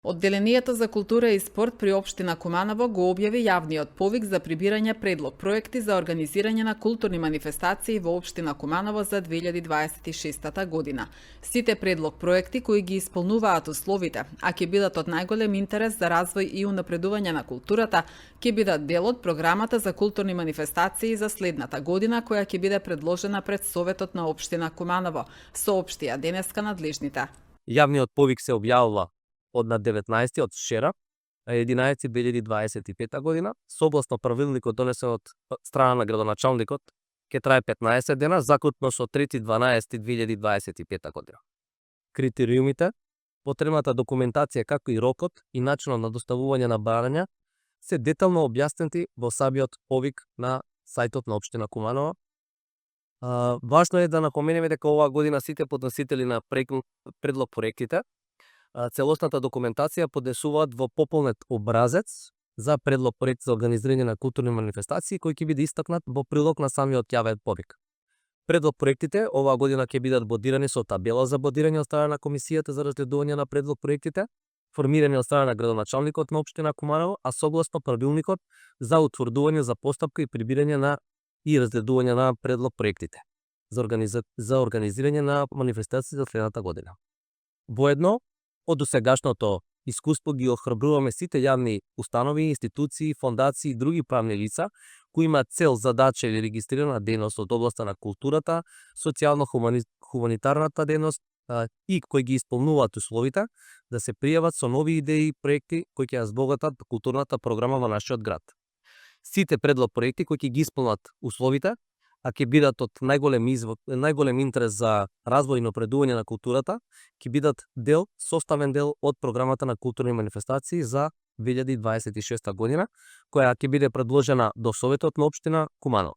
Одделението за култура и спорт при општина Куманово го објави јавниот повик за прибирање предлог проекти за организирање на културни манифестации во општина Куманово за 2026 година. Сите предлог проекти кои ги исполнуваат условите, а ќе бидат од најголем интерес за развој и унапредување на културата, ќе бидат дел од програмата за културни манифестации за следната година, која ќе биде предложена пред Советот на општина Куманово, соопштија денеска надлежните. Јавниот повик се објавува од на 19 од вчера, 11.2025 година, согласно правилникот донесен од страна на градоначалникот, ќе трае 15 дена, заклучно со 3.12.2025 година. Критериумите, потребната документација, како и рокот и начинот на доставување на барања се детално објаснети во самиот повик на сајтот на општина Куманово. Важно е да напоменеме дека оваа година сите подносители на предлог проектите целосната документација поднесуваат во пополнет образец за предлог проект за организирање на културни манифестации кој ќе биде истакнат во прилог на самиот јавен повик. Предлог проектите оваа година ќе бидат бодирани со табела за бодирање од страна на комисијата за разгледување на предлог проектите, формирани од страна на градоначалникот на општина Куманово, а согласно правилникот за утврдување за постапка и прибирање на и разгледување на предлог проектите за организирање на манифестации за следната година. Воедно, од досегашното искуство ги охрабруваме сите јавни установи, институции, фондации и други правни лица кои имаат цел, задача или регистрирана дејност од областа на културата, социјално-хуманитарната дејност и кои ги исполнуваат условите да се пријават со нови идеи и проекти кои ќе ја збогатат културната програма во нашиот град. Сите предлог проекти кои ќе ги исполнат условите, а ќе бидат од најголем интерес за развој и напредување на културата, ќе бидат составен дел од програмата на културни манифестации за 2026 година, која ќе биде предложена до Советот на општина Куманово.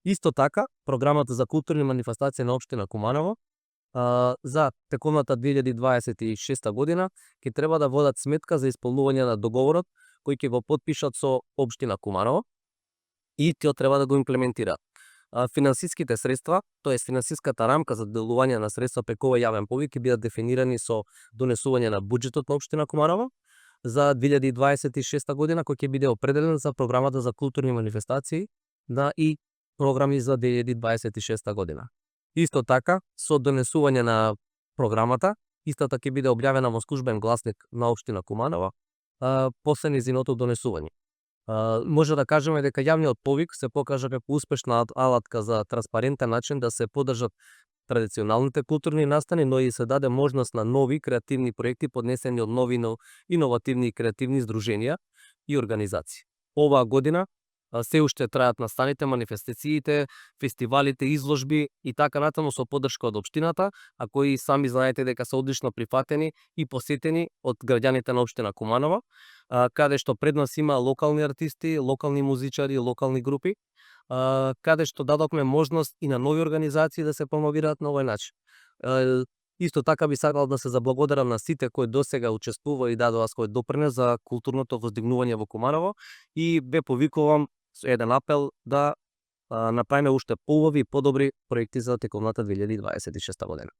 Исто така, програмата за културни манифестации на општина Куманово за текомната 2026 година ќе треба да водат сметка за исполнување на договорот кој ќе го потпишат со општина Куманово и тие треба да го имплементираат. Финансиските средства, тоест финансиската рамка за делување на средства преку овој јавен повик ќе бидат дефинирани со донесување на буџетот на општина Куманово за 2026 година кој ќе биде определен за програмата за културни манифестации и програми за 2026 година. Исто така, со донесување на програмата, истата ќе биде објавена во службен гласник на општина Куманово после нејзиното донесување. Може да кажеме дека јавниот повик се покажа како успешна алатка за транспарентен начин да се поддржат традиционалните културни настани, но и се даде можност на нови креативни проекти поднесени од нови иновативни и креативни здруженија и организации. Оваа година се уште траат настаните, манифестациите, фестивалите, изложби и така натаму со поддршка од општината, а кои сами знаете дека се одлично прифатени и посетени од граѓаните на општина Куманово, каде што пред нас има локални артисти, локални музичари, локални групи, каде што дадовме можност и на нови организации да се промовираат на овој начин. Исто така би сакал да се заблагодарам на сите кои досега учествува и дадоа свој допринес за културното воздигнување во Куманово и ве повикувам со еден апел да направиме уште поубави и подобри проекти за текомната 2026 година.